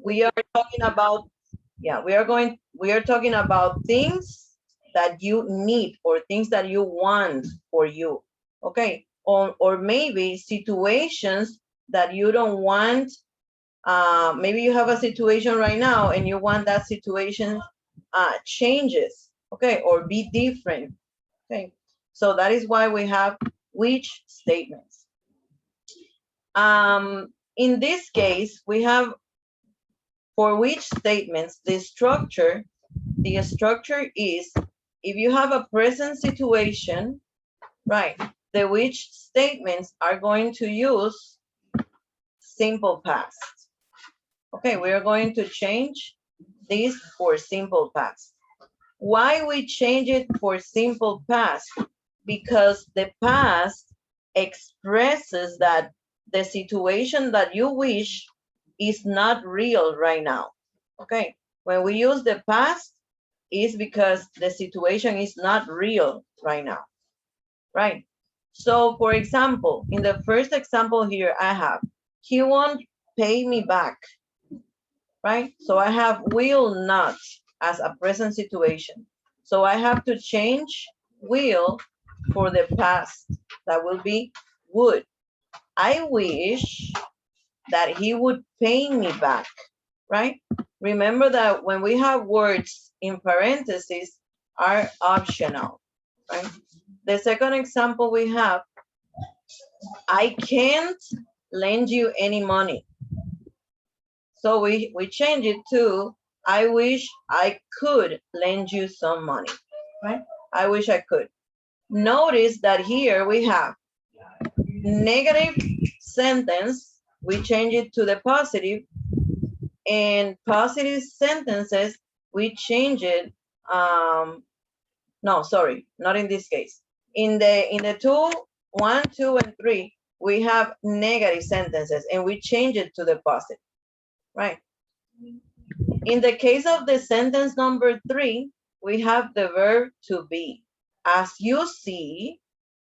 We are talking about, yeah, we are talking about things that you need or things that you want for you. Okay. Or maybe situations that you don't want. Maybe you have a situation right now and you want that situation changes, okay, or be different. Okay. So that is why we have which statements. In this case, we have for which statements, the structure is, if you have a present situation, right, the which statements are going to use simple past. Okay, we are going to change this for simple past. Why we change it for simple past? Because the past expresses that the situation that you wish is not real right now. Okay, when we use the past, is because the situation is not real right now, right? So for example, in the first example here, I have, he won't pay me back, right? So I have will not as a present situation. So I have to change will for the past. That will be would. I wish that he would pay me back, right? Remember that when we have words in parentheses are optional, right? The second example we have, I can't lend you any money. So we change it to, I wish I could lend you some money, right? I wish I could. Notice that here we have negative sentence, we change it to the positive, and positive sentences, we change it, no, sorry, not in this case. In the 2, 1, 2, and 3, we have negative sentences and we change it to the positive, right? In the case of the sentence number 3, we have the verb to be. As you see,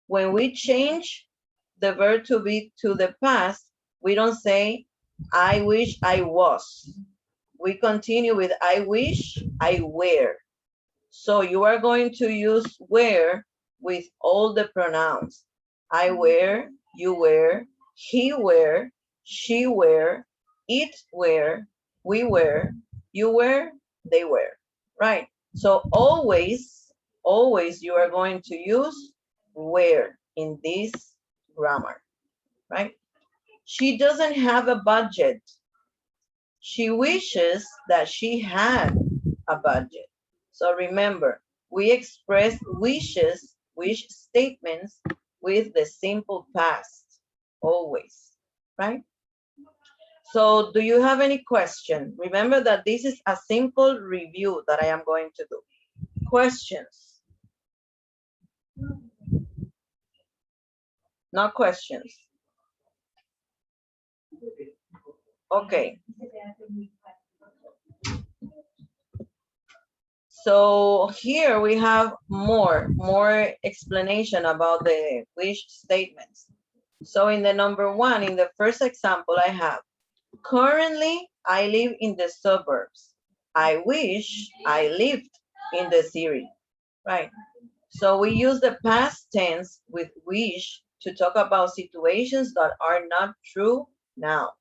when we change the verb to be to the past, we don't say, I wish I was. We continue with, I wish I were. So you are going to use were with all the pronouns. I were, you were, he were, she were, it were, we were, you were, they were, right? So always you are going to use were in this grammar, right? She doesn't have a budget. She wishes that she had a budget. So remember, we express wishes, wish statements with the simple past, always, right? So do you have any question? Remember that this is a simple review that I am going to do. Questions? No questions? Okay. So here we have more explanation about the wish statements. So in the number 1, in the first example I have, currently I live in the suburbs. I wish I lived in the city, right? So we use the past tense with wish to talk about situations that are not true now.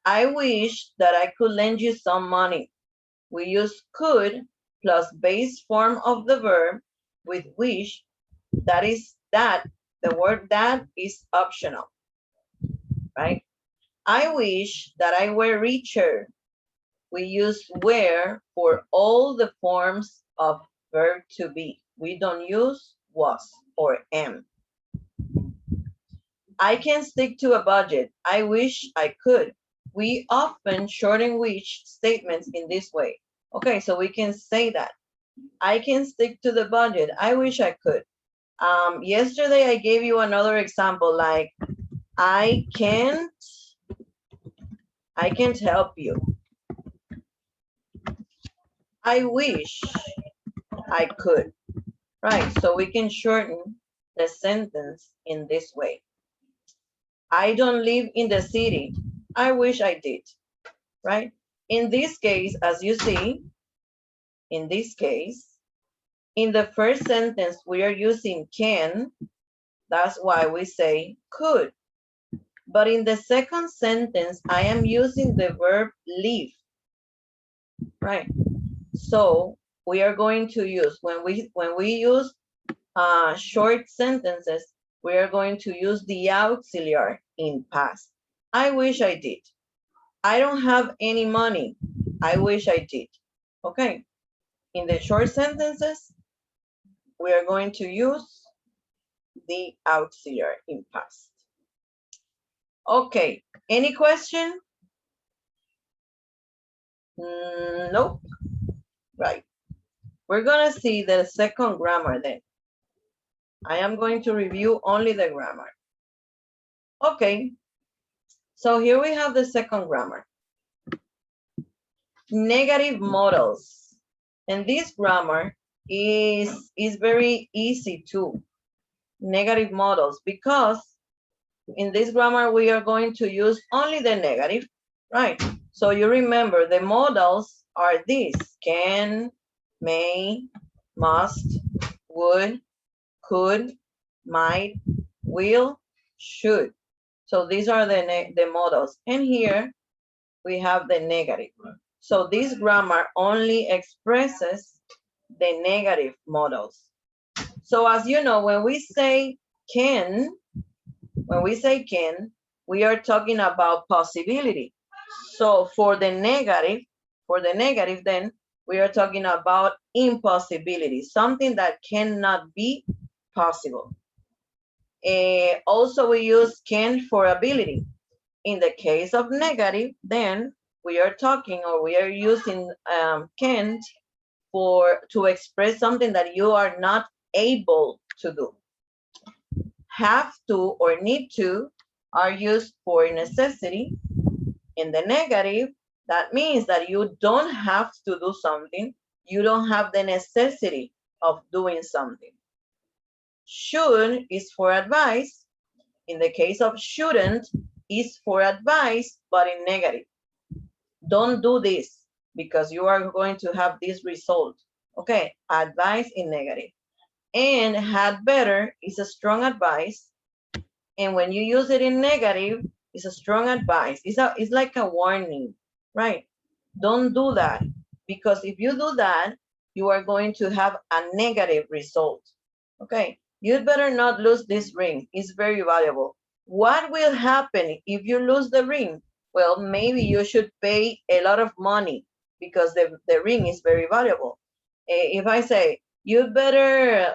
I wish that I could lend you some money. We use could plus base form of the verb with wish. That is that. The word that is optional, right? I wish that I were richer. We use were for all the forms of verb to be. We don't use was or am. I can stick to a budget. I wish I could. We often shorten wish statements in this way. Okay, so we can say that. I can stick to the budget. I wish I could. Yesterday I gave you another example like, I can't help you. I wish I could. Right, so we can shorten the sentence in this way. I don't live in the city. I wish I did. right? In this case, as you see, in this case, in the first sentence, we are using can. That's why we say could. But in the second sentence, I am using the verb live, right? So we are going to use, when we use short sentences, we are going to use the auxiliary in past. I wish I did. I don't have any money. I wish I did. Okay. In the short sentences, we are going to use the auxiliary in past. Okay. Any question? Nope. Right. We're going to see the second grammar then. I am going to review only the grammar. Okay. So here we have the second grammar. Negative models. And this grammar is very easy too. Negative models, because in this grammar we are going to use only the negative, right? So you remember the modals are these: can, may, must, would, could, might, will, should. So these are the modals. And here we have the negative. So this grammar only expresses the negative modals. So as you know, when we say can, we are talking about possibility. So for the negative then, we are talking about impossibility, something that cannot be possible. Also, we use can for ability. In the case of negative, then we are talking, or we are using can't to express something that you are not able to do. Have to or need to are used for necessity. In the negative, that means that you don't have to do something. You don't have the necessity of doing something. Should is for advice. In the case of shouldn't, is for advice, but in negative. Don't do this because you are going to have this result. Okay, advice in negative. And had better is a strong advice. And when you use it in negative, it's a strong advice. It's like a warning, right? Don't do that, because if you do that, you are going to have a negative result. Okay, you'd better not lose this ring. It's very valuable. What will happen if you lose the ring? Well, maybe you should pay a lot of money because the ring is very valuable. If I say, you'd better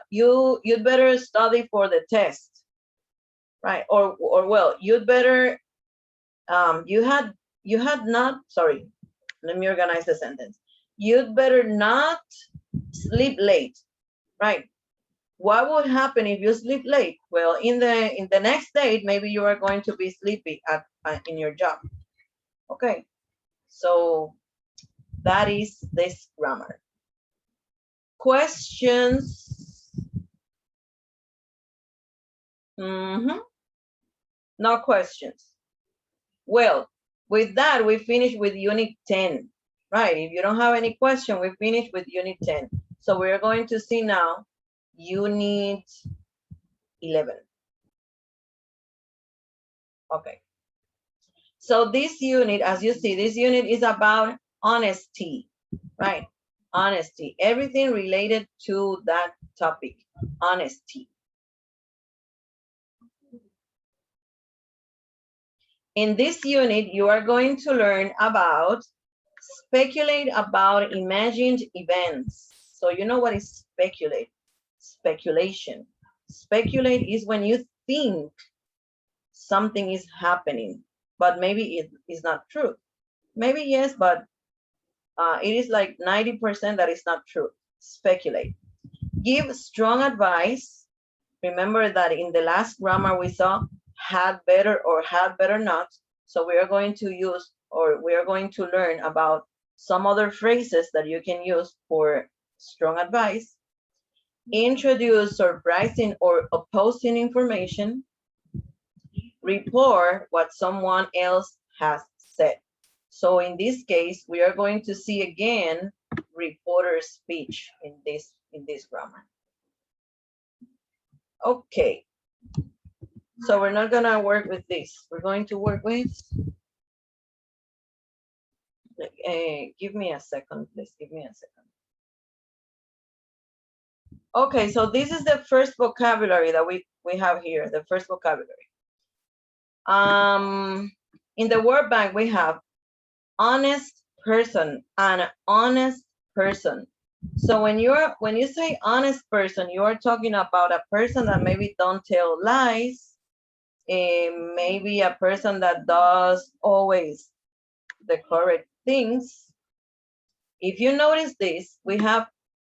study for the test, right? Or well, you'd better, you had not, sorry, let me organize the sentence. You'd better not sleep late, right? What would happen if you sleep late? Well, in the next day, maybe you are going to be sleepy in your job. Okay, so that is this grammar. Questions? No questions. Well, with that, we finish with Unit 10, right? If you don't have any question, we finish with Unit 10. So we're going to see now Unit 11. Okay. So this unit, as you see, this unit is about honesty, right? Honesty, everything related to that topic, honesty. In this unit, you are going to learn about speculate about imagined events. So you know what is speculate? Speculation. Speculate is when you think something is happening, but maybe it is not true. Maybe yes, but it is like 90% that is not true. Speculate. Give strong advice. Remember that in the last grammar we saw had better or had better not. So we are going to use, or we are going to learn about some other phrases that you can use for strong advice. Introduce surprising or opposing information. Report what someone else has said. So in this case, we are going to see again reporter speech in this grammar. Okay. So we're not gonna work with this. We're going to work with, give me a second, please, give me a second. Okay, so this is the first vocabulary that we have here, the first vocabulary. In the word bank, we have honest person and honest person. So when you say honest person, you are talking about a person that maybe don't tell lies, maybe a person that does always the correct things. If you notice this, we have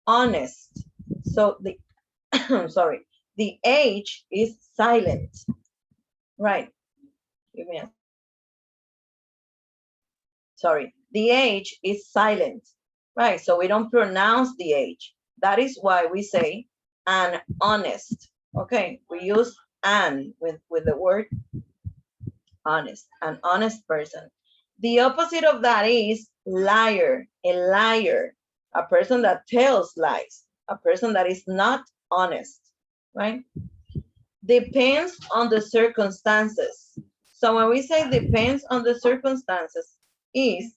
honest. So the sorry, the H is silent, right? Give me a, sorry, the H is silent, right? So we don't pronounce the H. That is why we say an honest. Okay, we use an with the word honest, an honest person. The opposite of that is liar, a liar, a person that tells lies, a person that is not honest, right? Depends on the circumstances. So when we say depends on the circumstances is,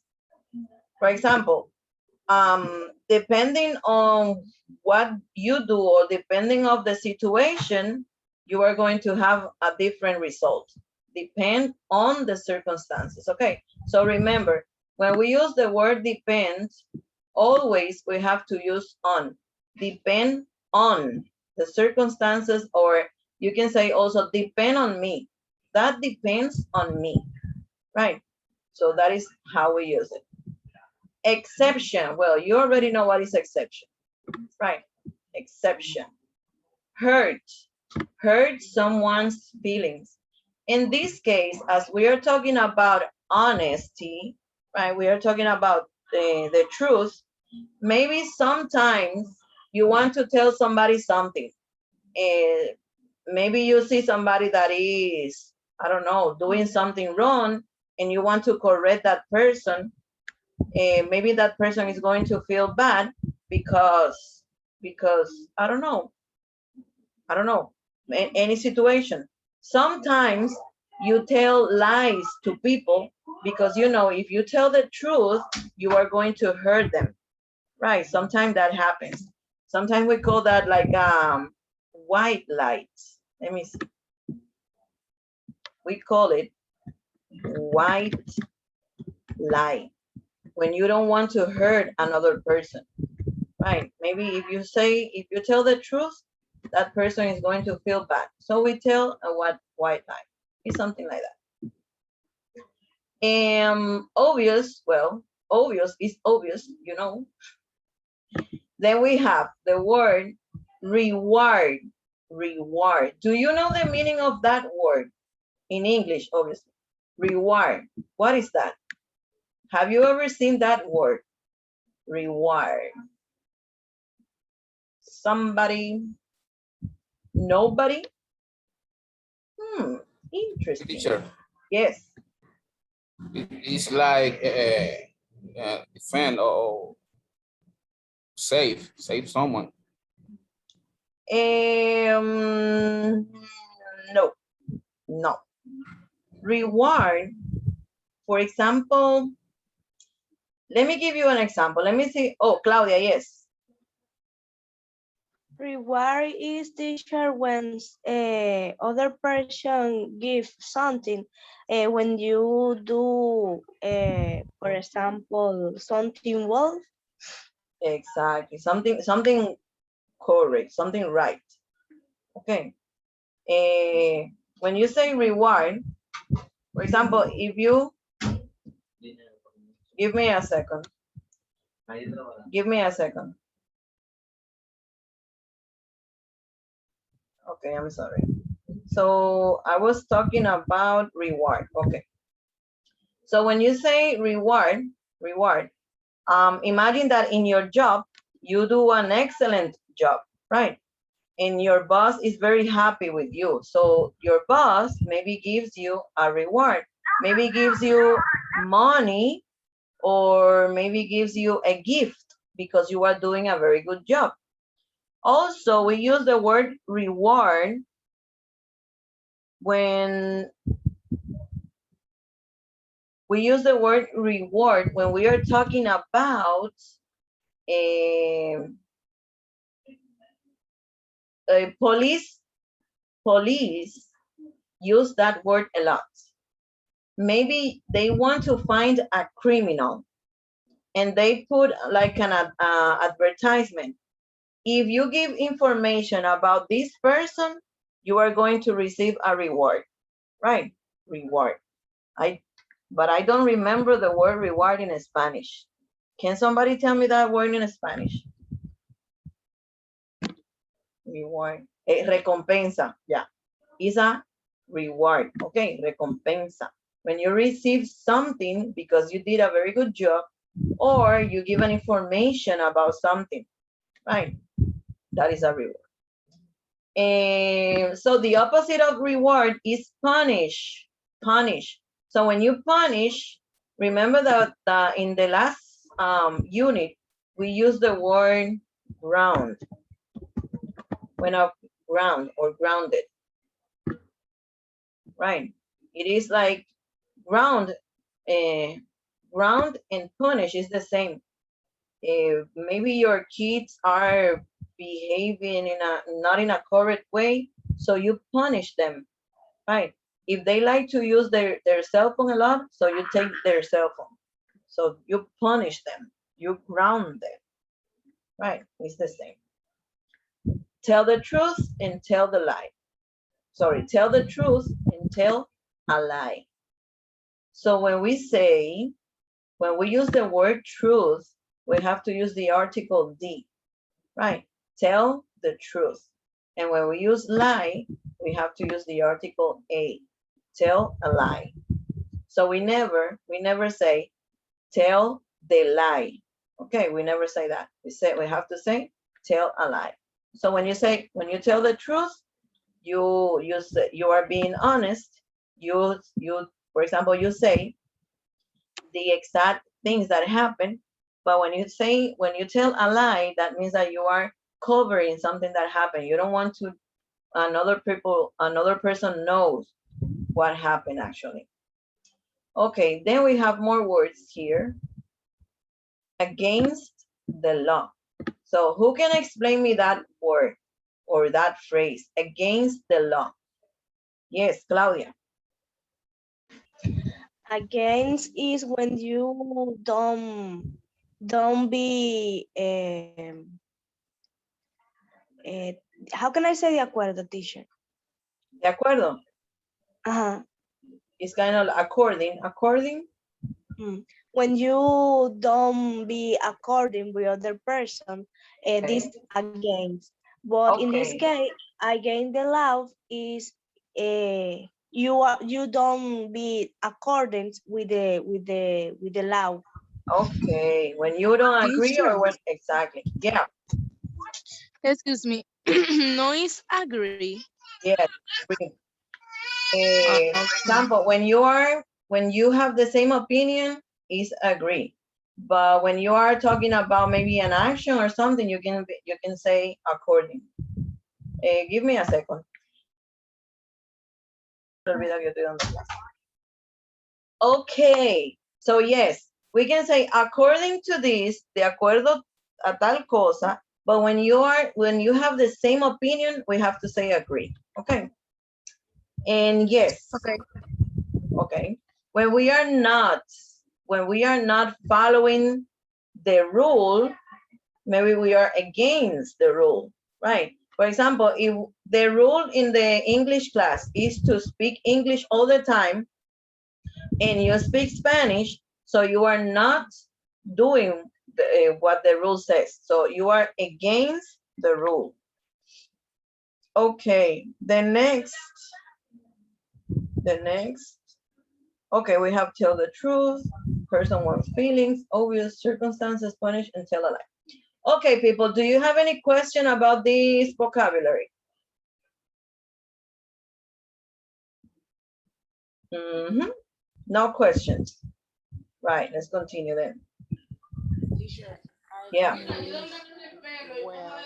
for example, depending on what you do or depending of the situation, you are going to have a different result. Depend on the circumstances. Okay, so remember, when we use the word depend, always we have to use on. Depend on the circumstances, or you can say also depend on me. That depends on me, right? So that is how we use it. Exception, well, you already know what is exception, right? Exception. Hurt someone's feelings. In this case, as we are talking about honesty, right? We are talking about the truth. Maybe sometimes you want to tell somebody something. Maybe you see somebody that is, I don't know, doing something wrong, and you want to correct that person. Maybe that person is going to feel bad because I don't know, any situation. Sometimes you tell lies to people because you know if you tell the truth, you are going to hurt them, right? Sometimes that happens. Sometimes we call that like white lies. Let me see. We call it white lie when you don't want to hurt another person, right? Maybe if you tell the truth, that person is going to feel bad. So we tell a white lie. It's something like that. Obvious, well, obvious is obvious, you know. Then we have the word reward. Reward. Do you know the meaning of that word in English, obviously? Reward. What is that? Have you ever seen that word? Reward. Somebody? Nobody? Interesting. Teacher. Yes. It's like defend or save someone. No. Reward, for example, let me give you an example. Let me see. Oh, Claudia, yes. Reward is teacher when other person give something. When you do, for example, something well. Exactly. Something correct, something right. Okay. When you say reward, for example, if you give me a second. Give me a second. Okay, I'm sorry. So I was talking about reward. Okay. So when you say reward, imagine that in your job, you do an excellent job, right? And your boss is very happy with you. So your boss maybe gives you a reward, maybe gives you money or maybe gives you a gift because you are doing a very good job. Also, we use the word reward when we are talking about a police use that word a lot. Maybe they want to find a criminal and they put like an advertisement. If you give information about this person, you are going to receive a reward, right? Reward. But I don't remember the word reward in Spanish. Can somebody tell me that word in Spanish? Reward. Recompensa, yeah. Is a reward, okay? Recompensa. When you receive something because you did a very good job, or you give an information about something, right? That is a reward. So the opposite of reward is punish. Punish. So when you punish, remember that in the last unit, we use the word ground. When a ground or grounded. Right. It is like ground. Ground and punish is the same. Maybe your kids are behaving not in a correct way, so you punish them, right? If they like to use their cell phone a lot, so you take their cell phone. So you punish them, you ground them, right? It's the same. Tell the truth and tell the lie. Sorry, tell the truth and tell a lie. So when we use the word truth, we have to use the article D, right? Tell the truth. And when we use lie, we have to use the article A, tell a lie. So we never say tell the lie. Okay, we never say that. We have to say tell a lie. So when you tell the truth, you are being honest. You for example, you say the exact things that happen, but when you tell a lie, that means that you are covering something that happened. You don't want to another person knows what happened actually. Okay, then we have more words here. Against the law. So who can explain me that word or that phrase, against the law? Yes, Claudia. Against is when you don't be how can I say de acuerdo, teacher? De acuerdo. Uh-huh. It's kind of according. When you don't be according with other person, this against. But in this Okay. case, against the law is you don't be accordant with the law. Okay, when you don't agree Teacher. or when exactly. Yeah, Excuse me. No is agree. yes. Agree. Okay. For example, when you have the same opinion, is agree. But when you are talking about maybe an action or something, you can say according. Give me a second. Okay, so yes, we can say according to this, de acuerdo a tal cosa, but when you have the same opinion, we have to say agree. Okay. And yes. Okay. Okay. When we are not following the rule, maybe we are against the rule, right? For example, if the rule in the English class is to speak English all the time and you speak Spanish, so you are not doing what the rule says. So you are against the rule. Okay, the next. Okay, we have tell the truth, person wants feelings, obvious circumstances, punish, and tell a lie. Okay, people, do you have any question about this vocabulary? No questions. Right, let's continue then. Teacher, I Yeah. don't live well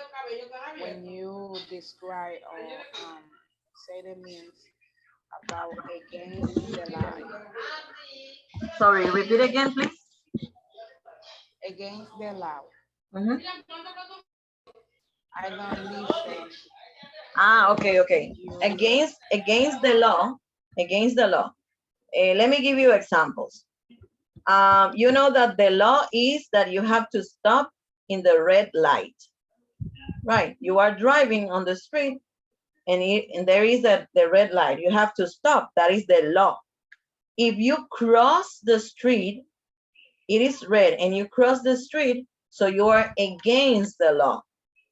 when you describe or say the means about against the lie. Sorry, repeat again, please. Against the law. Mhm. I don't listen. Ah, okay, okay. You Against the law, against the law. Let me give you examples. You know that the law is that you have to stop in the red light, right? You are driving on the street and there is the red light. You have to stop. That is the law. If you cross the street, it is red and you cross the street, so you are against the law,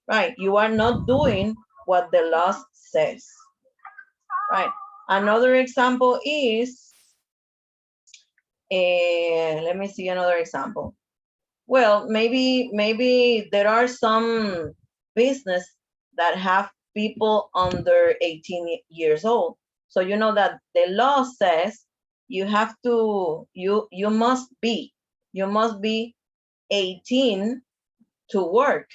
right? You are not doing what the law says, right? Another example is, let me see another example. Well, maybe there are some business that have people under 18 years old. So you know that the law says you have to, you must be 18 to work.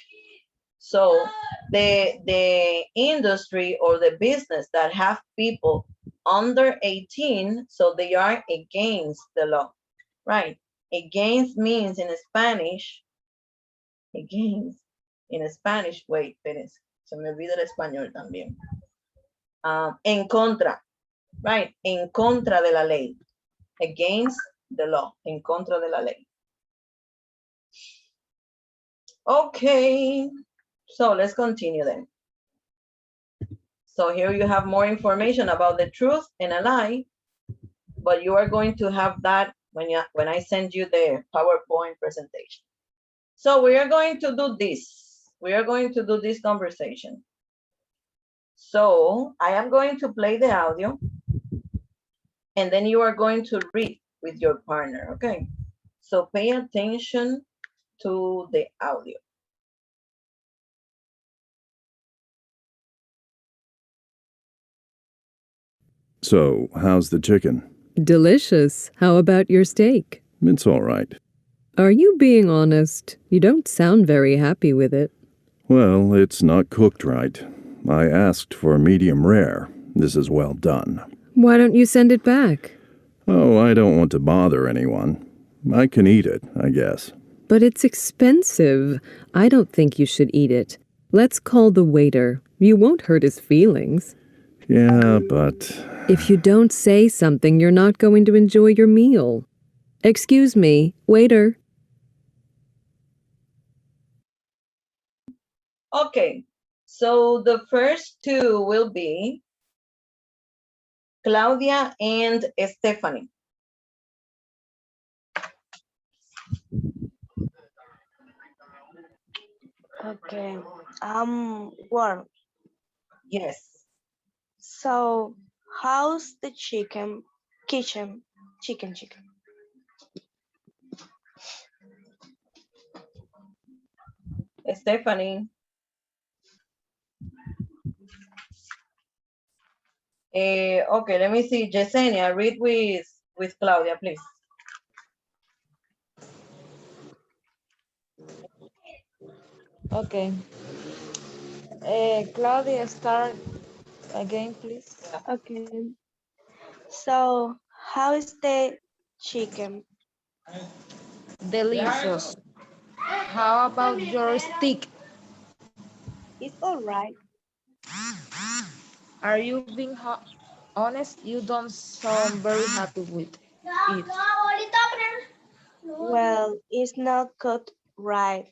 So the industry or the business that have people under 18, so they are against the law, right? Against means in Spanish, against, in Spanish, wait, espérense, se me olvida el español también. En contra, right? En contra de la ley. Against the law, en contra de la ley. Okay, so let's continue then. So here you have more information about the truth and a lie, but you are going to have that when I send you the PowerPoint presentation. So we are going to do this. We are going to do this conversation. So I am going to play the audio and then you are going to read with your partner, okay? So pay attention to the audio. So, how's the chicken? Delicious. How about your steak? It's all right. Are you being honest? You don't sound very happy with it. Well, it's not cooked right. I asked for medium rare. This is well done. Why don't you send it back? Oh, I don't want to bother anyone. I can eat it, I guess. But it's expensive. I don't think you should eat it. Let's call the waiter. You won't hurt his feelings. Yeah, but... If you don't say something, you're not going to enjoy your meal. Excuse me, waiter. Okay, so the first two will be Claudia and Stephanie. Okay. Well, Yes. so how's the kitchen? Chicken. Stephanie. Okay, let me see. Yesenia, read with Claudia, please. Okay. Claudia, start again, please. Okay. So how is the chicken? Delicious. How about your steak? It's all right. Are you being honest? You don't sound very happy with it. Well, it's not cooked right.